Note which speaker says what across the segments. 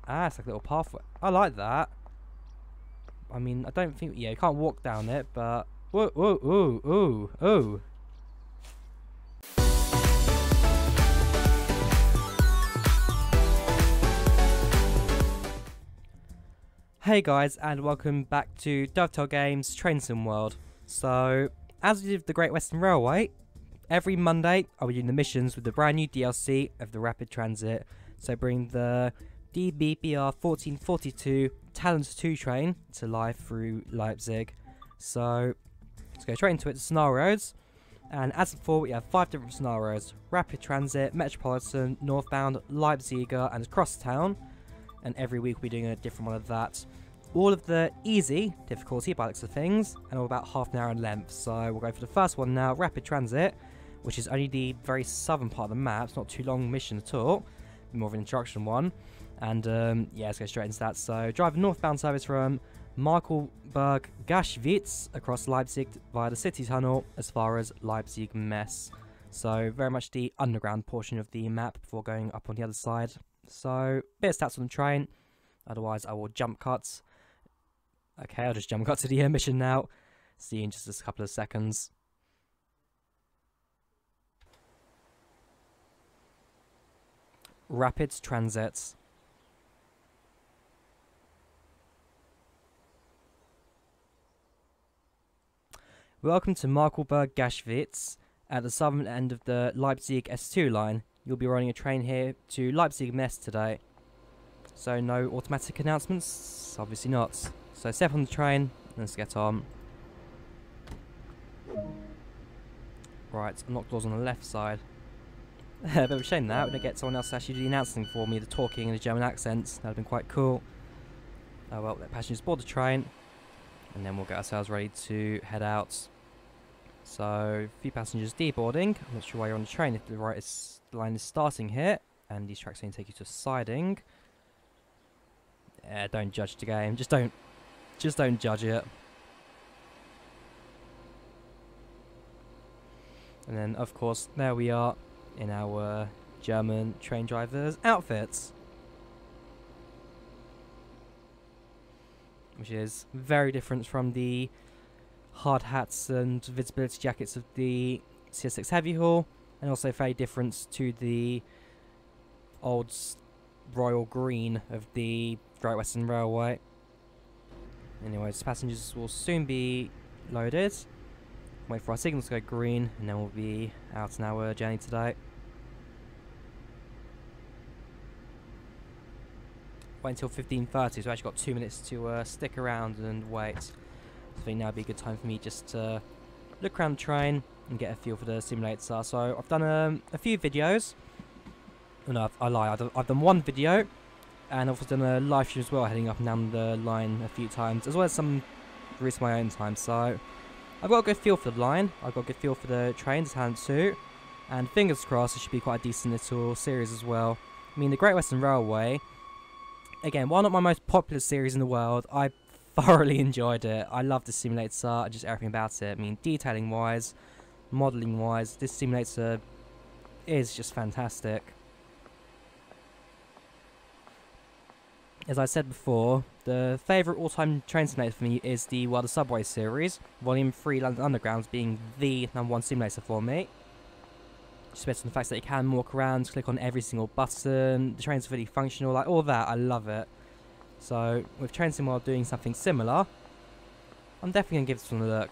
Speaker 1: Ah, it's like a little pathway. I like that. I mean, I don't think... Yeah, you can't walk down it, but... Whoa, whoa, ooh, ooh, ooh. Hey guys, and welcome back to Dovetail Games Train Sim World. So, as we did with the Great Western Railway, every Monday I'll be doing the missions with the brand new DLC of the Rapid Transit. So bring the DBPR 1442 Talents 2 train to life through Leipzig. So, let's go straight into it, the scenarios. And as before, we have 5 different scenarios: Rapid Transit, Metropolitan, Northbound, Leipziger, and Crosstown. And every week we'll be doing a different one of that. All of the easy difficulty by the looks of things, and all about half an hour in length. So we'll go for the first one now, Rapid Transit, which is only the very southern part of the map. It's not too long mission at all, more of an introduction one. And yeah, let's go straight into that. So drive a northbound service from Markelberg Gaschwitz across Leipzig via the city tunnel as far as Leipzig Mess. So very much the underground portion of the map before going up on the other side. So bit of stats on the train, otherwise I will jump cuts. Okay, I'll just jump cut to the mission now. See you in just a couple of seconds. Rapid Transit. Welcome to Markelberg Gaschwitz at the southern end of the Leipzig S2-Line. You'll be running a train here to Leipzig Mess today. So no automatic announcements? Obviously not. So step on the train, let's get on. Right, unlock doors on the left side. A bit of a shame that, we didn't get someone else to actually do the announcing for me, the talking in a German accent. That would have been quite cool. Oh well, let passengers board the train, and then we'll get ourselves ready to head out. So, a few passengers deboarding. I'm not sure why you're on the train if the line is starting here, and these tracks are going to take you to siding. Yeah, don't judge the game. Just don't judge it. And then, of course, there we are in our German train driver's outfits, which is very different from the hard hats and visibility jackets of the CS6 Heavy Haul, and also very different to the old royal green of the Great Western Railway. Anyways, passengers will soon be loaded. Wait for our signals to go green, and then we'll be out on our journey today. Wait until 15:30, so I've actually got 2 minutes to stick around and wait. So I think now would be a good time for me just to look around the train and get a feel for the simulator. So I've done a few videos. Oh, no, I lie. I've done one video, and I've also done a live stream as well, heading up and down the line a few times, as well as some routes of my own time. So I've got a good feel for the line. I've got a good feel for the train, the Talent 2, and fingers crossed it should be quite a decent little series as well. I mean, the Great Western Railway, again, while not my most popular series in the world, I thoroughly enjoyed it. I love the simulator and just everything about it. I mean, detailing wise, modelling wise, this simulator is just fantastic. As I said before, the favourite all-time train simulator for me is the World of Subway series, Volume 3 London Underground being the #1 simulator for me. Just based on the fact that you can walk around, click on every single button, the trains are fully functional, like all that, I love it. So, with Train Sim World doing something similar, I'm definitely going to give this one a look.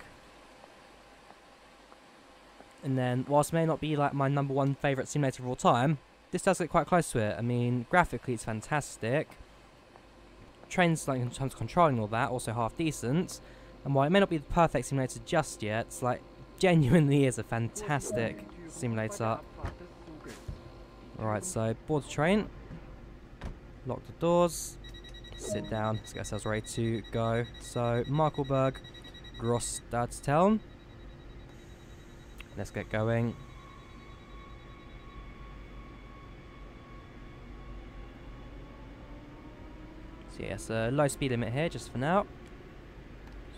Speaker 1: And then, whilst it may not be like my #1 favourite simulator of all time, this does get quite close to it. I mean, graphically it's fantastic. Trains, like in terms of controlling all that, also half decent. And while it may not be the perfect simulator just yet, it's like genuinely is a fantastic simulator. Alright, so board the train, lock the doors, sit down, let's get ourselves ready to go. So Markelberg Großstadttown. Let's get going. So yes, a low speed limit here just for now.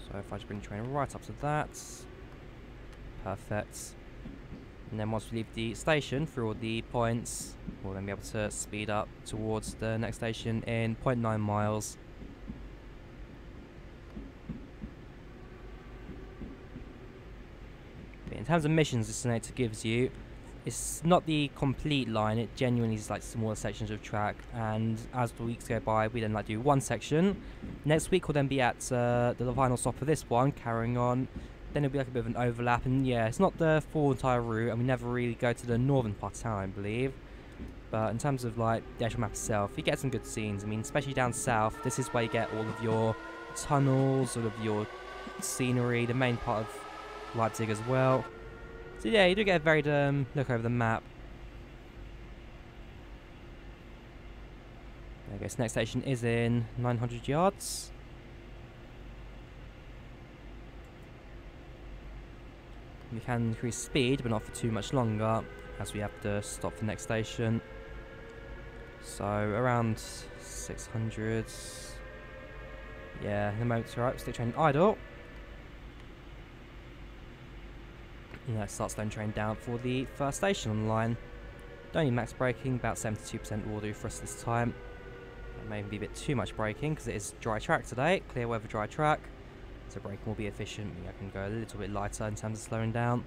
Speaker 1: So if I just bring the train right up to that. Perfect. And then once we leave the station through all the points, we'll then be able to speed up towards the next station in 0.9 miles. But in terms of missions this simulator gives you, it's not the complete line, it genuinely is like smaller sections of track, and as the weeks go by we then like do one section. Next week we'll then be at the final stop of this one, carrying on. Then it'll be like a bit of an overlap, and yeah, it's not the full entire route, and we never really go to the northern part of town, I believe. But in terms of like the actual map itself, you get some good scenes. I mean, especially down south, this is where you get all of your tunnels, all of your scenery, the main part of Leipzig as well. So yeah, you do get a varied look over the map. I guess next station is in 900 yards. We can increase speed, but not for too much longer, as we have to stop for the next station. So around 600. Yeah, the moment's alright. Stick train idle. And let's start slowing train down for the first station on the line. Don't need max braking, about 72% will do for us this time. That may even be a bit too much braking because it is dry track today, clear weather dry track. So braking will be efficient. I can go a little bit lighter in terms of slowing down.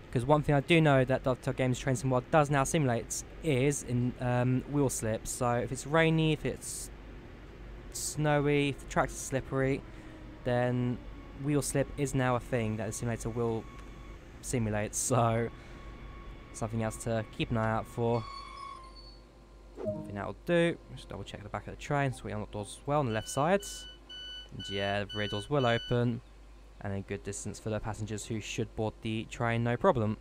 Speaker 1: Because one thing I do know that Dovetail Games Train Sim World does now simulate is in wheel slips. So if it's rainy, if it's snowy, if the track's slippery, then wheel slip is now a thing that the simulator will simulate. So something else to keep an eye out for. I think that'll do. Just double check the back of the train so we unlock doors as well on the left side. And yeah, the rear doors will open. And a good distance for the passengers who should board the train, no problem.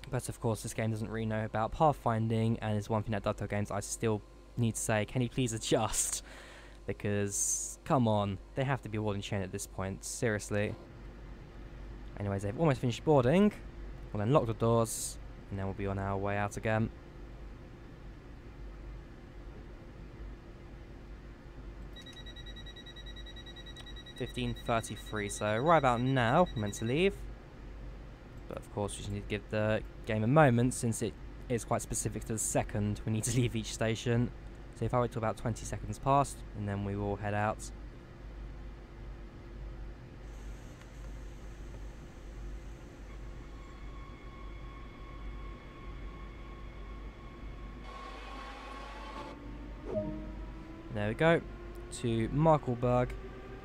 Speaker 1: But of course, this game doesn't really know about pathfinding, and is one thing that Dovetail Games I still need to say, can you please adjust? Because, come on, they have to be boarding train at this point, seriously. Anyways, they've almost finished boarding. We'll then lock the doors, and then we'll be on our way out again. .15:33, so right about now, we're meant to leave. But of course, we just need to give the game a moment, since it is quite specific to the second we need to leave each station. So if I wait till about 20 seconds past, and then we will head out. There we go, to Markelberg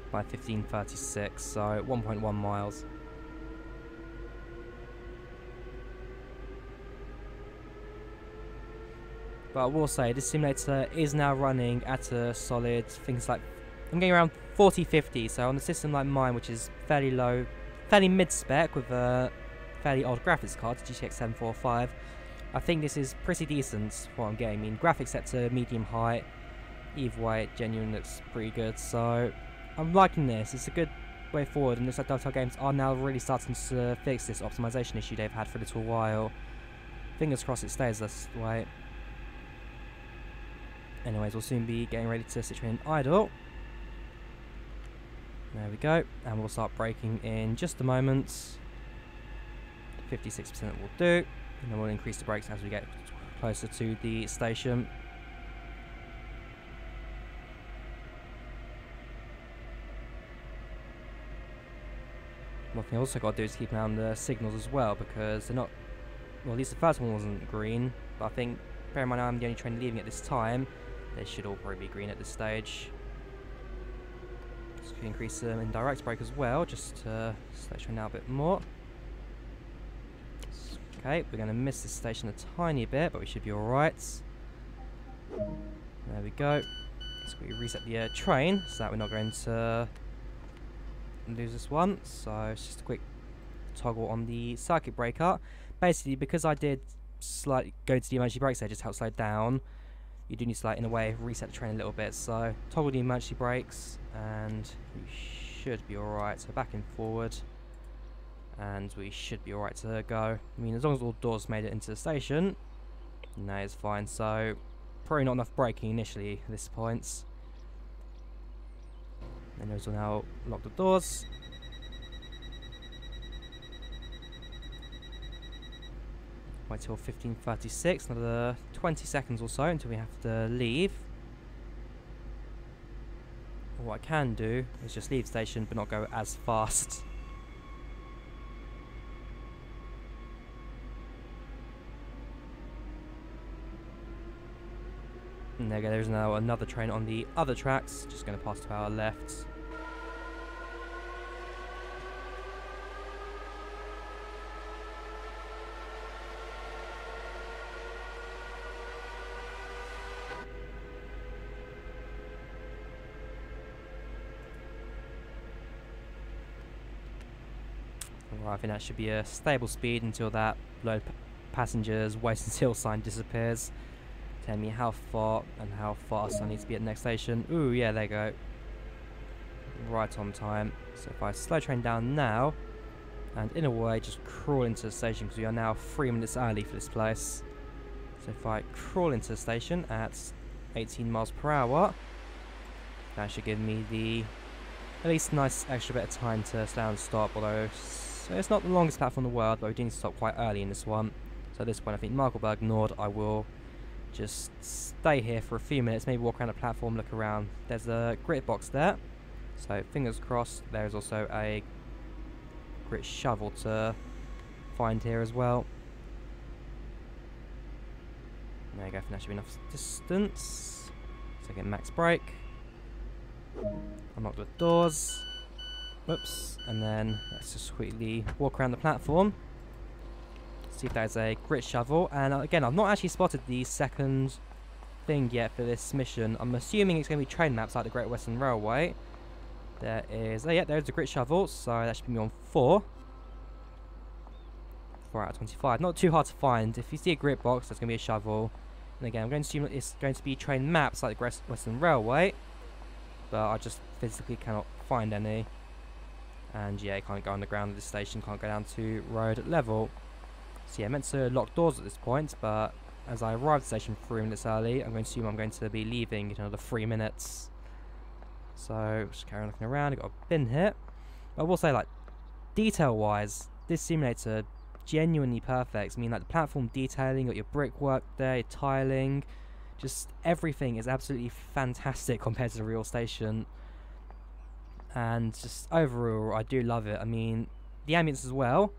Speaker 1: by 15:36, so 1.1 miles. But I will say, this simulator is now running at a solid, things like, I'm getting around 40-50, so on a system like mine, which is fairly low, fairly mid-spec with a fairly old graphics card, GTX 745, I think this is pretty decent for what I'm getting. I mean, graphics set to medium height, either way it genuinely looks pretty good, so I'm liking this. It's a good way forward, and looks like Dovetail Games are now really starting to fix this optimization issue they've had for a little while. Fingers crossed it stays this way. Anyways, we'll soon be getting ready to sit in idle. There we go, and we'll start braking in just a moment. 56% will do, and then we'll increase the brakes as we get closer to the station. One thing I also got to do is keep an eye on the signals as well, because they're not, well, at least the first one wasn't green, but I think, bear in mind I'm the only train leaving at this time, they should all probably be green at this stage. So we can increase them in direct brake as well, just to slow train out a bit more. Okay, we're going to miss this station a tiny bit, but we should be alright. There we go. So we reset the train, so that we're not going to lose this one. So it's just a quick toggle on the circuit breaker. Basically, because I did slightly go to the emergency brakes there just to help slow down, you do need to, like, in a way, reset the train a little bit. So toggle the emergency brakes and you should be alright. So back and forward, and we should be alright to go. I mean, as long as all doors made it into the station, no, it's fine. So probably not enough braking initially at this point. And those will now lock the doors. Wait till 15:36, another 20 seconds or so until we have to leave. What I can do is just leave the station but not go as fast. And there we go, there's now another train on the other tracks, just going to pass to our left. Right, I think that should be a stable speed until that load passengers wait until sign disappears. Tell me how far and how fast I need to be at the next station. Ooh, yeah, there you go. Right on time. So if I slow train down now, and in a way just crawl into the station, because we are now 3 minutes early for this place. So if I crawl into the station at 18 miles per hour, that should give me the at least nice extra bit of time to slow down and stop, although so it's not the longest platform in the world, but we do need to stop quite early in this one. So at this point I think Markelberg Nord, I will just stay here for a few minutes, maybe walk around the platform, look around. There's a grit box there, so fingers crossed. There's also a grit shovel to find here as well. There you go, I think that should be enough distance. So get max brake. Unlock the doors. Whoops, and then let's just quickly walk around the platform. See if there's a grit shovel, and again I've not actually spotted the second thing yet for this mission. I'm assuming it's going to be train maps like the Great Western Railway. There is, oh yeah, there's a grit shovel, so that should be on 4 out of 25. Not too hard to find. If you see a grit box, there's going to be a shovel. And again, I'm going to assume that it's going to be train maps like the Great Western Railway, but I just physically cannot find any. And yeah, can't go underground at this station, can't go down to road level. So yeah, meant to lock doors at this point, but as I arrived at the station 3 minutes early, I'm going to assume I'm going to be leaving in another 3 minutes. So, just carry on looking around. I've got a bin here. But I will say, like, detail-wise, this simulator genuinely perfect. I mean, like, the platform detailing, got your brickwork there, your tiling, just everything is absolutely fantastic compared to the real station. And just overall, I do love it. I mean, the ambience as well.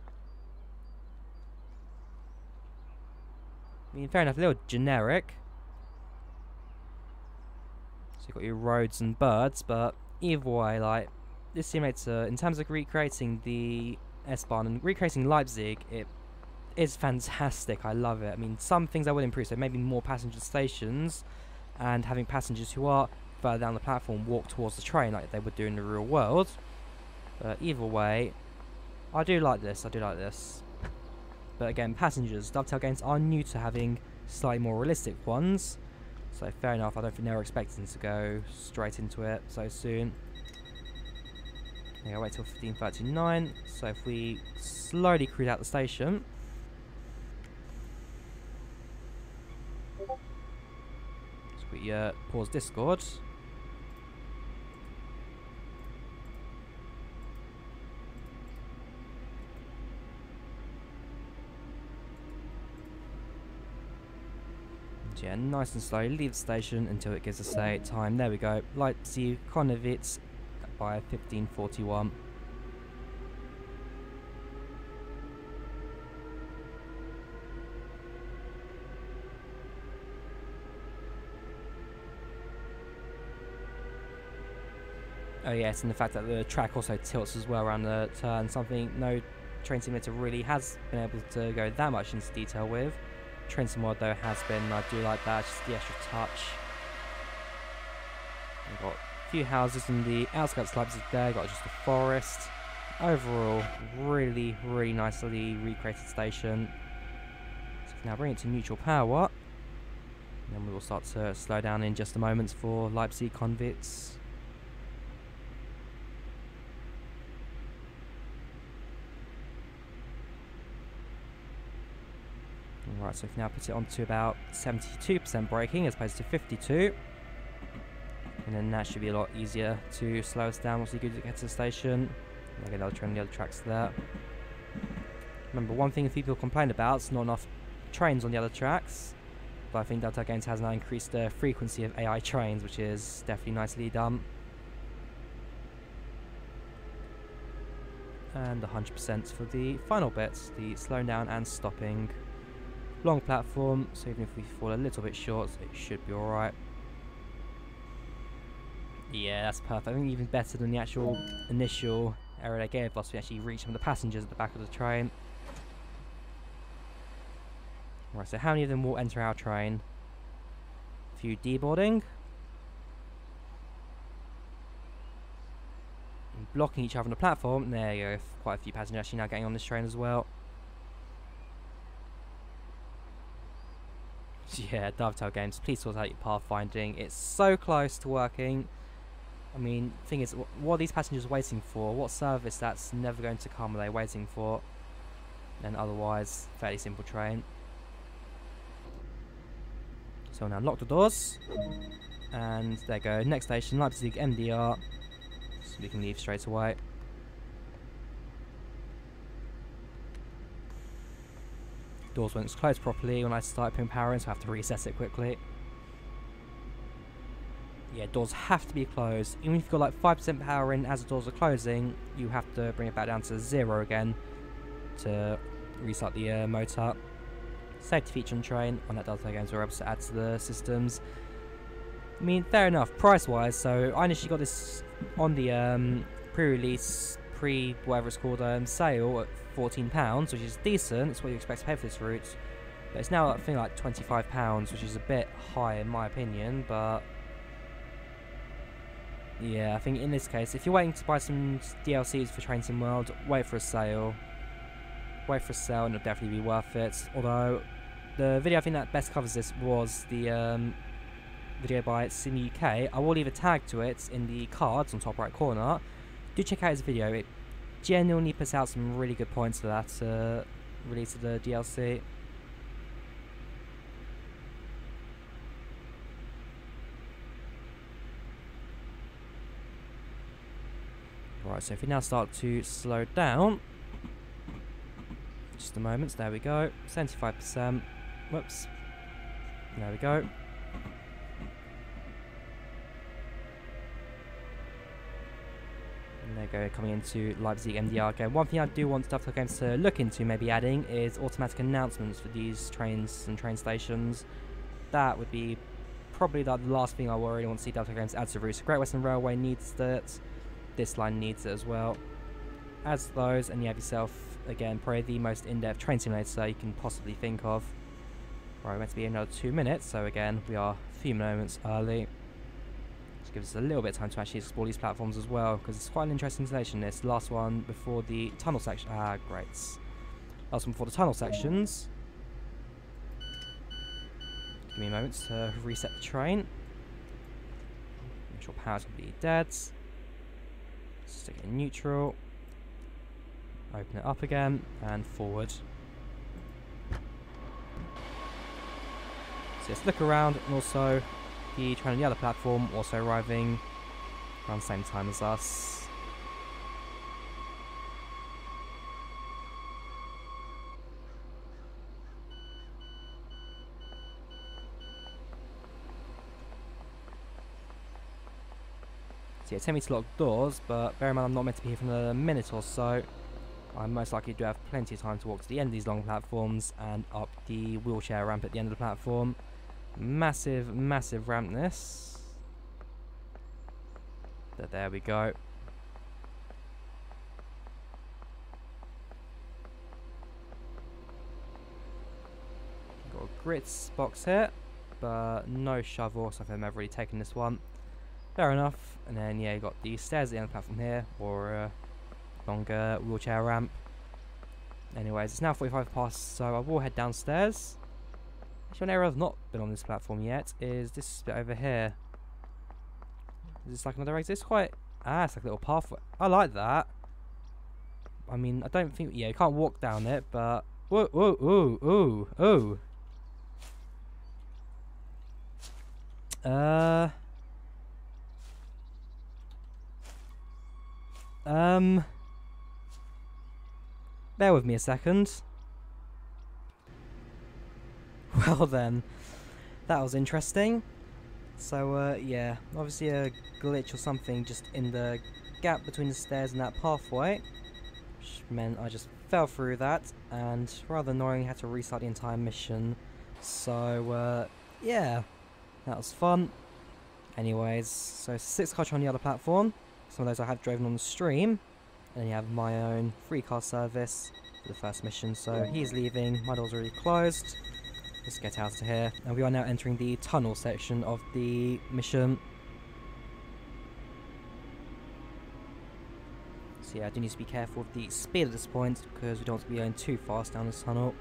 Speaker 1: I mean, fair enough, a little generic. So you've got your roads and birds, but either way, like, this simulator, in terms of recreating the S-Bahn and recreating Leipzig, it is fantastic. I love it. I mean, some things I will improve, so maybe more passenger stations, and having passengers who are further down the platform walk towards the train like they would do in the real world. But either way, I do like this. I do like this. But again, passengers, Dovetail Games are new to having slightly more realistic ones. So fair enough, I don't think they were expecting to go straight into it so soon. I'll wait till 15:39. So if we slowly cruise out the station. So we pause Discord. Yeah, nice and slowly leave the station until it gives us a time. There we go. Leipzig, Konowitz by 15:41. Oh yes, and the fact that the track also tilts as well around the turn, something no train simulator really has been able to go that much into detail with. Train Sim Mod though has been, I do like that, just the extra touch. We've got a few houses in the outskirts of Leipzig there, got just a forest. Overall, really, really nicely recreated station. So now bring it to neutral power. And then we will start to slow down in just a moment for Leipzig Konowitz. Right, so if you now put it onto about 72% braking as opposed to 52, and then that should be a lot easier to slow us down once you get to the station. Again, another train on the other tracks there. Remember, one thing a few people complain about is not enough trains on the other tracks, but I think Delta Games has now increased the frequency of AI trains, which is definitely nicely done. And 100% for the final bits, the slowing down and stopping. Long platform, so even if we fall a little bit short, it should be alright. Yeah, that's perfect. I think even better than the actual initial error they gave us. We actually reached some of the passengers at the back of the train. Right, so how many of them will enter our train? A few deboarding. And blocking each other on the platform. There you go, quite a few passengers actually now getting on this train as well. Yeah, Dovetail Games, please sort out your pathfinding. It's so close to working. I mean, thing is, what are these passengers waiting for? What service that's never going to come are they waiting for? And otherwise, fairly simple train. So now lock the doors. And there you go, next station, Leipzig MDR. So we can leave straight away. Doors weren't closed properly when I started putting power in, so I have to reset it quickly. Yeah, doors have to be closed. Even if you've got like 5% power in as the doors are closing, you have to bring it back down to 0 again to restart the motor. Safety feature on train on that Delta Games we're able to add to the systems. I mean, fair enough, price-wise. So I initially got this on the pre-release, whatever it's called, sale at £14, which is decent. It's what you expect to pay for this route. But it's now I think like £25, which is a bit high in my opinion. But yeah, I think in this case, if you're waiting to buy some DLCs for Train Sim World, wait for a sale. Wait for a sale and it'll definitely be worth it. Although the video I think that best covers this was the video by Sim UK. I will leave a tag to it in the cards on top right corner. Do check out his video. It genuinely puts out some really good points for that release of the DLC. Right, so if we now start to slow down, just a moment, there we go, 75%, whoops, there we go. And there we go, coming into Leipzig MDR again. One thing I do want Dovetail Games to look into maybe adding is automatic announcements for these trains and train stations. That would be probably the last thing I really want to see Dovetail Games add to the route. So Great Western Railway needs that, this line needs it as well. Adds those and you have yourself, again, probably the most in-depth train simulator you can possibly think of. Right, we're meant to be another 2 minutes, so again, we are a few moments early. Just gives us a little bit of time to actually explore these platforms as well, because it's quite an interesting station, this. Last one before the tunnel section. Ah, great. Last one before the tunnel sections. Give me a moment to reset the train. Make sure power's completely dead. Stick it in neutral. Open it up again and forward. So let's look around, and also the train on the other platform also arriving around the same time as us. So yeah, it's telling me to lock doors, but bear in mind I'm not meant to be here for another minute or so. I most likely do have plenty of time to walk to the end of these long platforms and up the wheelchair ramp at the end of the platform. Massive, massive ramp this. There we go. Got a grits box here, but no shovel, so I think I've never really taken this one. Fair enough. And then yeah, you got the stairs at the end of the platform here, or longer wheelchair ramp. Anyways, it's now 45 past, so I will head downstairs. Actually, one area I've not been on this platform yet is this bit over here. Is this like another exit? It's quite... Ah, it's like a little pathway. I like that. I mean, I don't think... Yeah, you can't walk down it, but... Whoa, whoa, ooh, ooh, ooh. Bear with me a second. Well then, that was interesting. So yeah, obviously a glitch or something just in the gap between the stairs and that pathway, which meant I just fell through that, and rather annoyingly had to restart the entire mission. So yeah, that was fun. Anyways, so 6 cars on the other platform. Some of those I have driven on the stream. And then you have my own free car service for the first mission. So he's leaving, my door's already closed. Let's get out of here. And we are now entering the tunnel section of the mission. So yeah, I do need to be careful with the speed at this point, because we don't want to be going too fast down this tunnel.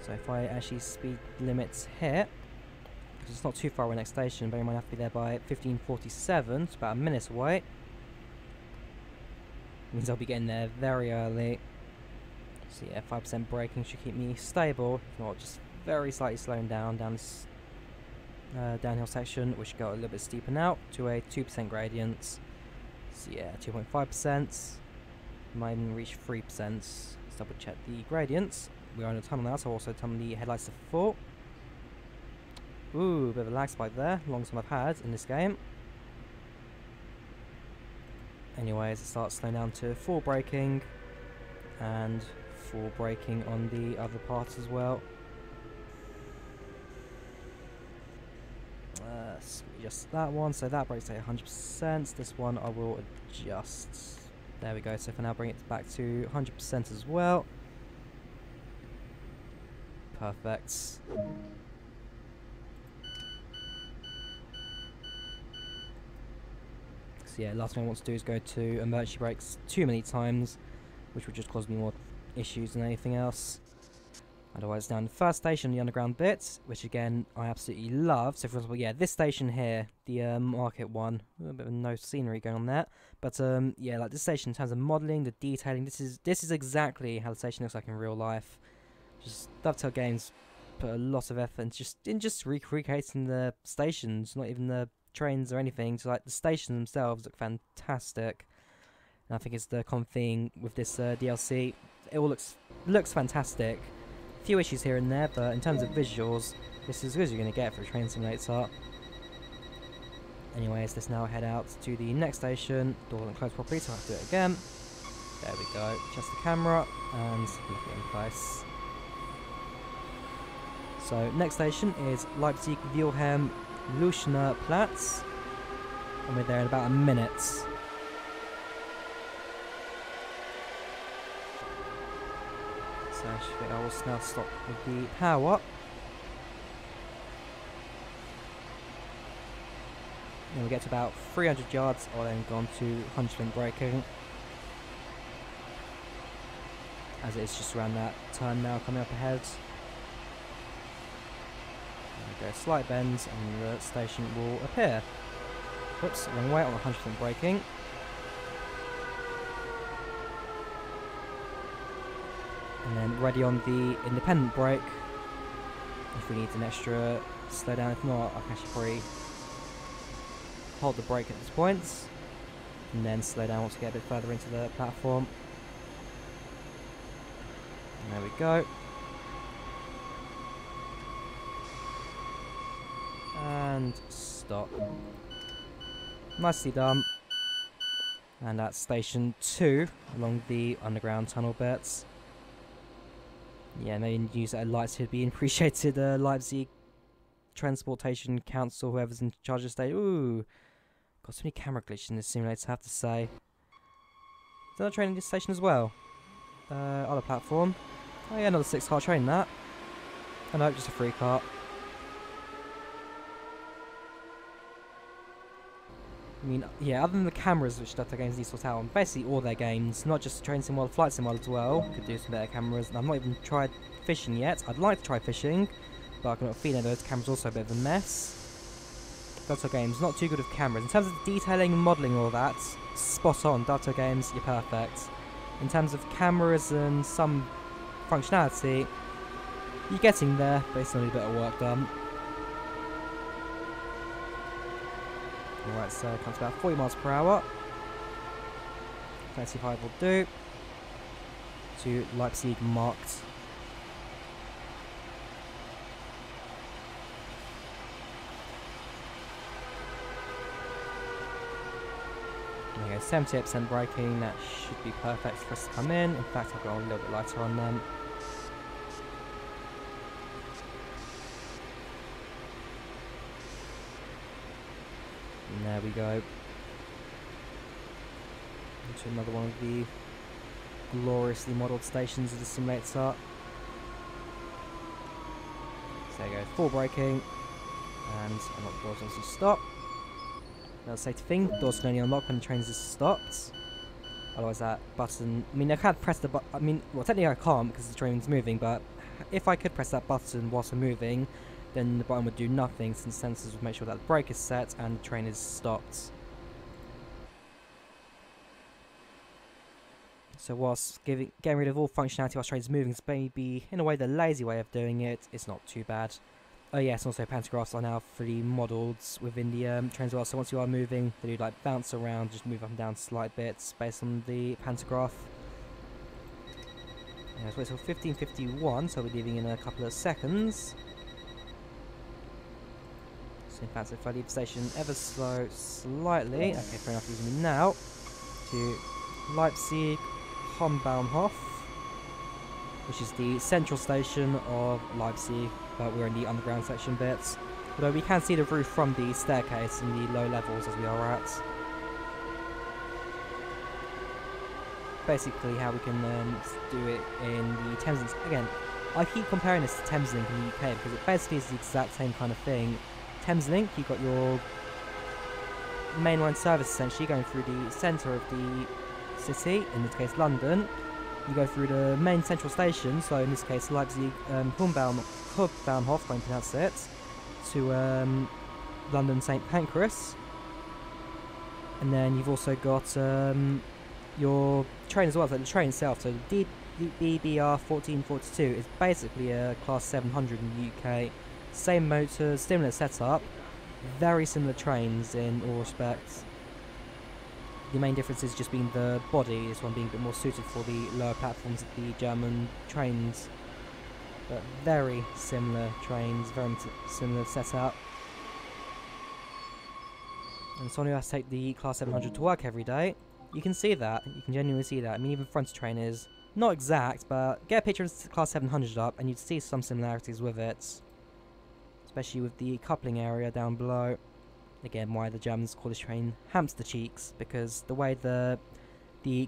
Speaker 1: So if I actually speed limits here, because it's not too far away next station, but I might have to be there by 15:47, it's about a minute away. Means I'll be getting there very early. So yeah, 5% braking should keep me stable, if not just very slightly slowing down this downhill section, which should go a little bit steeper now, to a 2% gradient. So yeah, 2.5%, might even reach 3%. Let's double check the gradients. We are in a tunnel now, so I'll also turn the headlights to full. Ooh, a bit of a lag spike there, longest one I've had in this game. Anyways, it starts slowing down to full braking, and full braking on the other parts as well. Just that one, so that brakes at 100%. This one I will adjust. There we go, so for now bring it back to 100% as well. Perfect. So yeah, last thing I want to do is go to emergency brakes too many times, which would just cause me more issues than anything else. Otherwise, down the first station, the underground bit, which again I absolutely love. So for example, yeah, this station here, the market one, a little bit of no scenery going on there. But yeah, like this station in terms of modelling, the detailing, this is exactly how the station looks like in real life. Just Dovetail Games put a lot of effort in just recreating the stations, not even the trains or anything. So like the stations themselves look fantastic, and I think it's the common thing with this DLC. It all looks fantastic. Few issues here and there, but in terms of visuals, this is as good as you're going to get for a train simulator. Anyways, let's now head out to the next station. Door doesn't close properly, so I have to do it again. There we go. Adjust the camera and look it in place. So next station is Leipzig Wilhelm Leuschner Platz, and we're there in about a minute. So I will now stop with the power up. Then we get to about 300 yards, I'll then go on to 100% braking, as it is just around that turn now coming up ahead. There we go, slight bends and the station will appear. Whoops, wrong way, on 100% braking. And then ready on the independent brake if we need an extra slow down. If not, I can actually probably hold the brake at this point and then slow down once we get a bit further into the platform. And there we go. And stop. Nicely done. And that's station 2 along the underground tunnel bits. Yeah, maybe use that lights to be appreciated. Leipzig Transportation Council, whoever's in charge of the state. Ooh, got so many camera glitches in this simulator, I have to say. Is there a train in this station as well? Other platform. Oh yeah, another 6-car train, that. Oh no, just a 3-car. I mean, yeah, other than the cameras which Dovetail Games needs to sort out on basically all their games, not just Train Sim World, Flight Sim World as well, could do some better cameras. And I've not even tried fishing yet. I'd like to try fishing, but I've got a feeling those cameras are also a bit of a mess. Dovetail Games, not too good with cameras. In terms of detailing and modelling all that, spot on. Dovetail Games, you're perfect. in terms of cameras and some functionality, you're getting there, but it's only a bit of work done. Alright, so it comes about 40 miles per hour. 35 will do. To Leipzig marked. There you go, 78% braking, that should be perfect for us to come in. In fact, I've got a little bit lighter on them. And there we go. Into another one of the gloriously modelled stations of the simulator. So there you go, full braking. And unlock the doors once you stop. Another safety thing, doors can only unlock when the train is stopped. Otherwise that button, I mean I can't press the button, I mean, well technically I can't because the train's moving, but if I could press that button whilst I'm moving, then the button would do nothing since sensors would make sure that the brake is set and the train is stopped. So whilst getting rid of all functionality whilst the train's moving is maybe in a way the lazy way of doing it, it's not too bad. Oh yes, also pantographs are now fully modelled within the train as well, so once you are moving, they do like bounce around, just move up and down slight bits based on the pantograph. Yeah, let's wait till 15:51, so we're leaving in a couple of seconds. So in fact, if I leave the station ever so slightly, okay, fair enough, leaving me now, to Leipzig Hauptbahnhof, which is the central station of Leipzig, but we're in the underground section bits. Although we can see the roof from the staircase in the low levels as we are at. Basically how we can do it in the Thameslink. Again, I keep comparing this to Thameslink in the UK because it basically is the exact same kind of thing. Thameslink, you've got your mainline service essentially going through the centre of the city, in this case London. You go through the main central station, so in this case Leipzig Hauptbahnhof, if I can pronounce it, to London St Pancras. And then you've also got your train as well, so the train itself, so the DBR 1442 is basically a Class 700 in the UK. Same motors, similar setup, very similar trains in all respects. The main difference is just being the body, this one being a bit more suited for the lower platforms of the German trains. But very similar trains, very similar setup. And someone who has to take the Class 700 to work every day, you can see that, you can genuinely see that. I mean, even front trainers, not exact, but get a picture of the Class 700 up and you'd see some similarities with it. Especially with the coupling area down below. Again, why the Germans call this train hamster cheeks, because the way the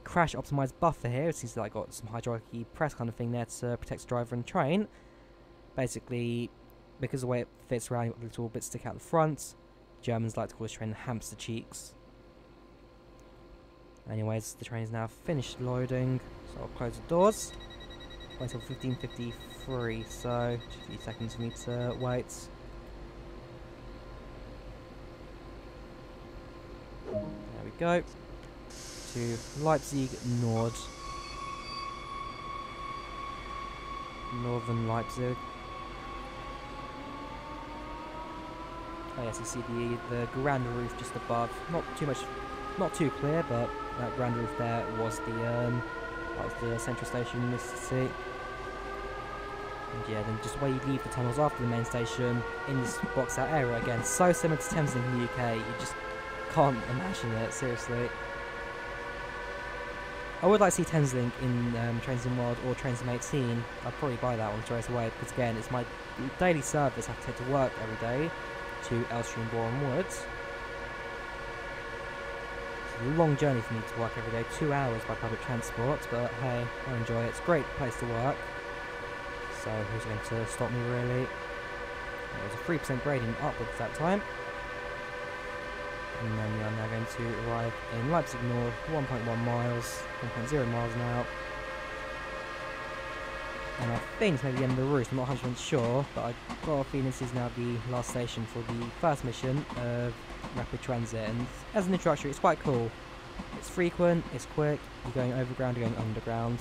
Speaker 1: crash optimized buffer here, it seems like got some hydraulic press kind of thing there to protect the driver and train. Basically, because the way it fits around, you've got little bits stick out the front. Germans like to call this train hamster cheeks. Anyways, the train is now finished loading, so I'll close the doors. Wait until 15:53, so just a few seconds for me to wait. There we go. To Leipzig Nord. Northern Leipzig. Oh yes, you see the grand roof just above. Not too clear, but that grand roof there was the central station in this city. And yeah, then just where you leave the tunnels after the main station in this boxed out area again, so similar to Thameslink in the UK, you just can't imagine it, seriously. I would like to see Thameslink in Train Sim World or Train Sim 18. I'd probably buy that one straight away because again, it's my daily service I have to take to work every day to Elstree and Boreham Wood. It's a long journey for me to work every day, 2 hours by public transport, but hey, I enjoy it. It's a great place to work. So who's going to stop me really? There was a 3% gradient upwards that time. And then we are now going to arrive in Leipzig North, 1.1 miles, 1.0 miles now. And I think it's maybe the end of the route, I'm not 100% sure, but I've got a feeling this is now the last station for the first mission of Rapid Transit. And as an introductory, it's quite cool. It's frequent, it's quick, you're going overground, you're going underground.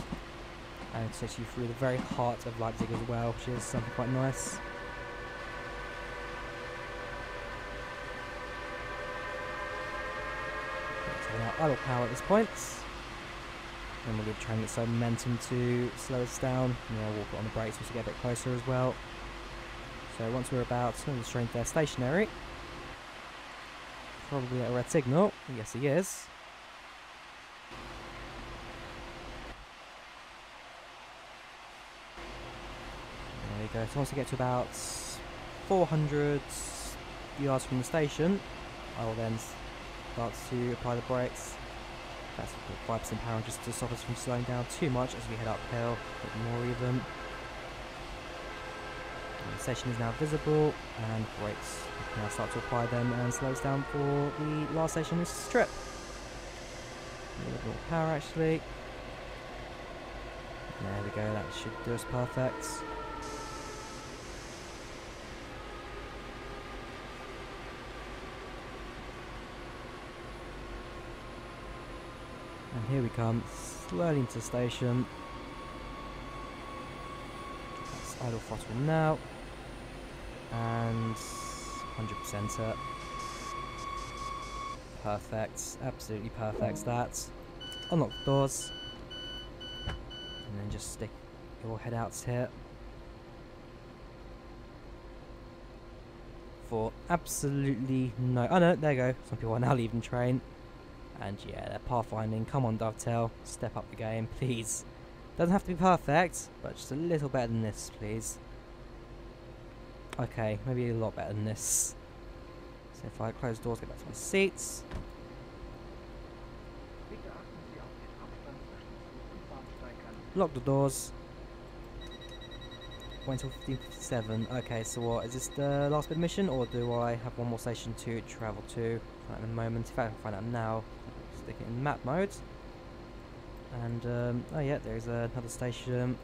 Speaker 1: And it takes you through the very heart of Leipzig as well, which is something quite nice. So now idle power at this point. And we'll try and get some momentum to slow us down. Yeah, we'll put on the brakes once we get a bit closer as well. So once we're about the strength there stationary. Probably at a red signal. Yes, he is. There we go. So once we get to about 400 yards from the station, I will then start to apply the brakes. That's 5% power just to stop us from slowing down too much as we head uphill, a bit more even. And the station is now visible, and brakes. We can now start to apply them and slow us down for the last station in this trip. A little bit more power actually. There we go, that should do us perfect. And here we come, slowly into the station. That's idle throttle now. And 100% it. Perfect, absolutely perfect that. Unlock the doors. And then just stick your head out here. For absolutely no... Oh no, there you go. Some people are now leaving train. And yeah, they're pathfinding. Come on, Dovetail. Step up the game, please. Doesn't have to be perfect, but just a little better than this, please. Okay, maybe a lot better than this. So if I close the doors, get back to my seats. Lock the doors. Wait until 15:57. Okay, so what, is this the last bit of mission, or do I have one more station to travel to? Right in a moment. If I can find out now, stick it in map mode. And oh yeah, there's another station.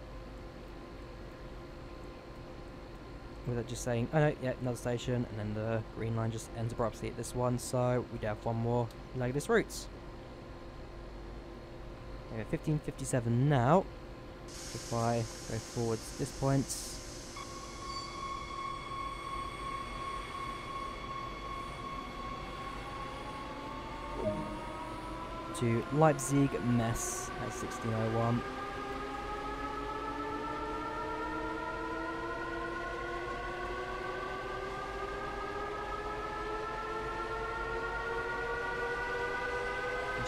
Speaker 1: Was it just saying? Oh no, yeah, another station, and then the green line just ends abruptly at this one. So we do have one more leg of this route. Okay, 15:57 now. If I go forwards to this point. To Leipzig Mess at 16:01.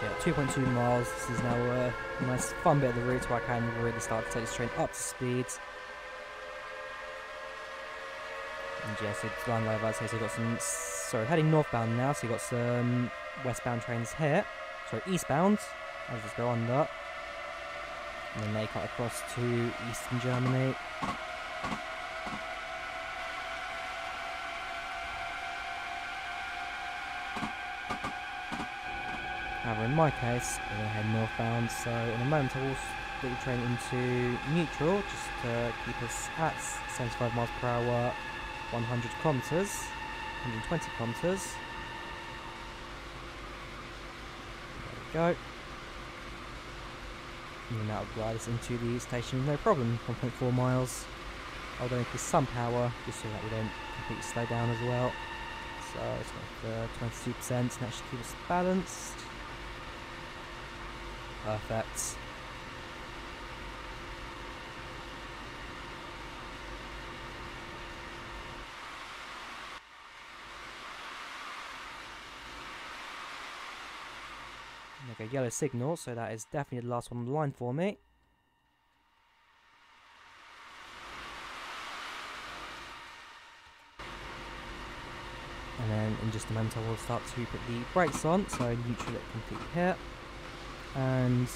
Speaker 1: Yeah, 2.2 miles. This is now a nice fun bit of the route where I can really start to take this train up to speed. And yeah, so line over, so you've got some, sorry, heading northbound now, so you've got some westbound trains here. Sorry, eastbound. I'll just go under. And then they cut across to eastern Germany. However, in my case, we're going to head northbound, so in a moment I will get the train into neutral, just to keep us at 75 miles per hour, 100 kilometres, 120 kilometres. There we go. And then that will glide us into the station with no problem, 1.4 miles. I'll go increase some power, just so that we don't completely slow down as well. So it's got 22%, and that should keep us balanced. Perfect. Okay, yellow signal, so that is definitely the last one on the line for me. And then in just a moment I will start to put the brakes on, so neutral it completely here. And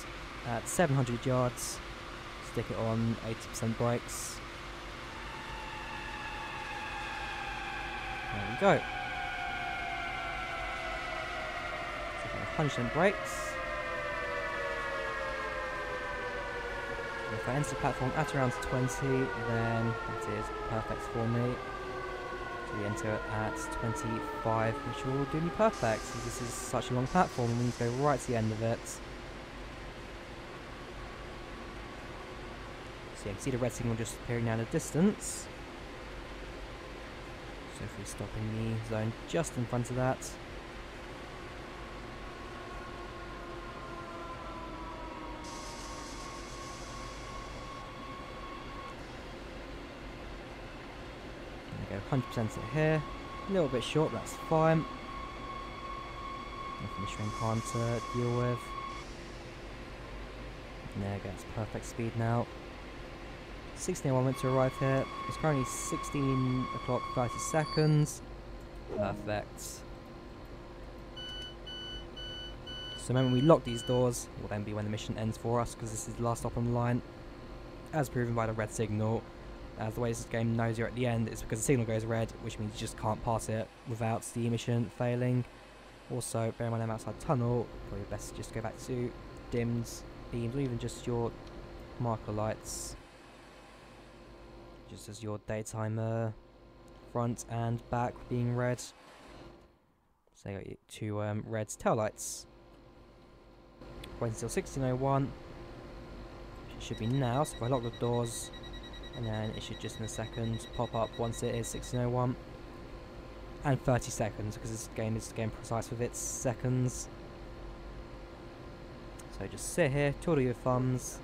Speaker 1: at 700 yards, stick it on 80% brakes. There we go. So 100% brakes. And if I enter the platform at around 20, then that is perfect for me. So we enter at 25, which will do me perfect, since this is such a long platform and we need to go right to the end of it. So yeah, you can see the red signal just appearing now in the distance. So if we stop in the zone just in front of that. Go 100% it here, a little bit short, that's fine. Nothing the train can't deal with. And there goes, perfect speed now. 16:01 minutes to arrive here. It's currently 16 o'clock 30 seconds. Perfect. So the moment we lock these doors will then be when the mission ends for us, because this is the last stop on the line, as proven by the red signal. As the way this game knows you're at the end, it's because the signal goes red, which means you just can't pass it without the mission failing. Also, bear in mind I'm outside tunnel, probably best to just go back to dimmed beams, or even just your marker lights, just as your daytime front and back being red. So you got your two red tail lights. Wait until 16:01. It should be now, so if I lock the doors, and then it should just in a second pop up once it is 16:01. And 30 seconds, because this game is getting precise with its seconds. So just sit here, twiddle your thumbs,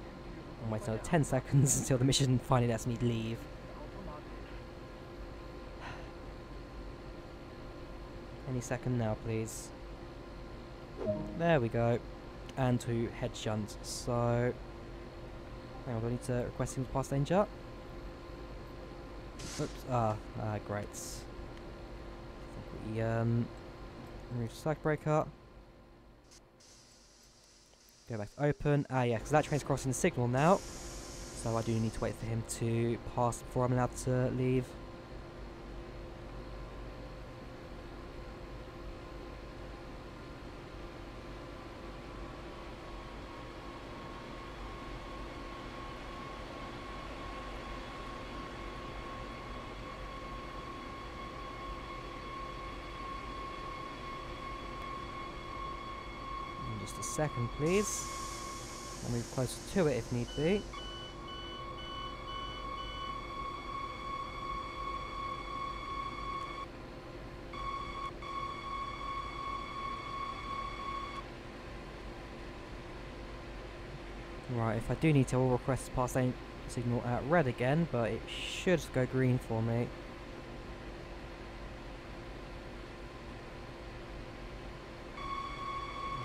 Speaker 1: and wait another 10 seconds until the mission finally lets me leave. Any second now, please. There we go. And to head shunt. So, hang on, do I need to request him to pass danger? Oops, great. We remove circuit breaker. Go back to open. Yeah, because that train's crossing the signal now. So I do need to wait for him to pass before I'm allowed to leave. Just a second, please. I'll move closer to it if need be. Right, if I do need to, I'll request pass signal at red again, but it should go green for me.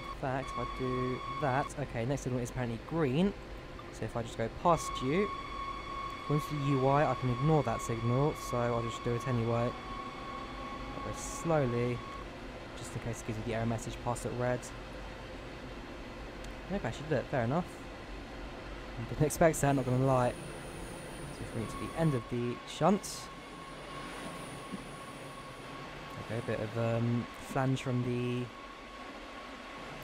Speaker 1: In fact, if I do that, okay, next signal is apparently green, so if I just go past you, according to the UI, I can ignore that signal, so I'll just do it anyway. I'll go slowly, just in case it gives you the error message past at red. Maybe I should do it, fair enough. I didn't expect that, not gonna lie. So if we get to the end of the shunt. Okay, a bit of flange from the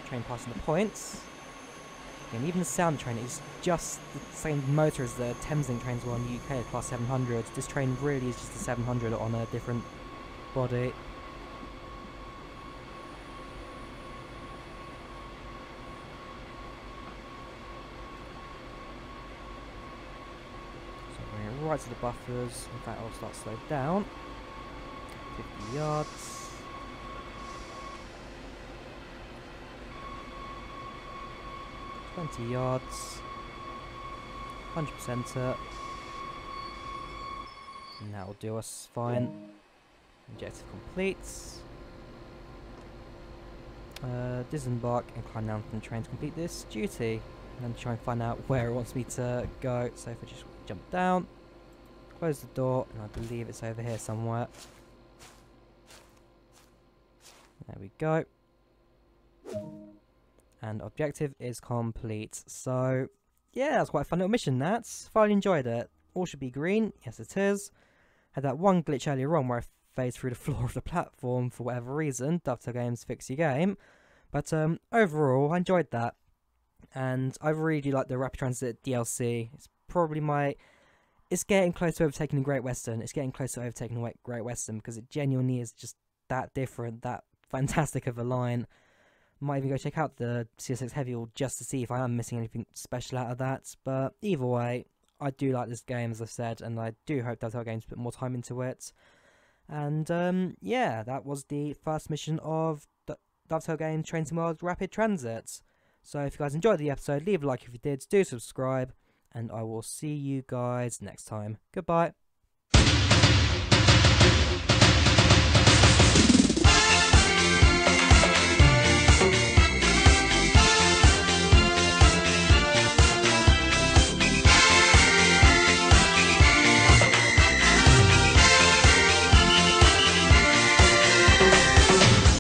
Speaker 1: train passing the points. And even the sound train is just the same motor as the Thameslink trains were on the UK at class 700. This train really is just a 700 on a different body. So bring it right to the buffers. In fact, I'll start slow down. 50 yards. 20 yards, 100% it, and that will do us fine. Objective complete. Disembark and climb down from the train to complete this duty, and try and find out where it wants me to go. So if I just jump down, close the door, and I believe it's over here somewhere. There we go. And objective is complete. So, yeah, that's quite a fun little mission, that's. Thoroughly enjoyed it. All should be green. Yes, it is. Had that one glitch earlier on where I phased through the floor of the platform for whatever reason. Dovetail Games, fix your game. But overall, I enjoyed that. And I really do like the Rapid Transit DLC. It's probably my it's getting close to overtaking the Great Western. It's getting close to overtaking the Great Western because it genuinely is just that different, that fantastic of a line. Might even go check out the CSX Heavy Wheel just to see if I am missing anything special out of that. But either way, I do like this game, as I've said, and I do hope Dovetail Games put more time into it. And yeah, that was the first mission of Dovetail Games Train Sim World Rapid Transit. So if you guys enjoyed the episode, leave a like if you did, do subscribe, and I will see you guys next time. Goodbye.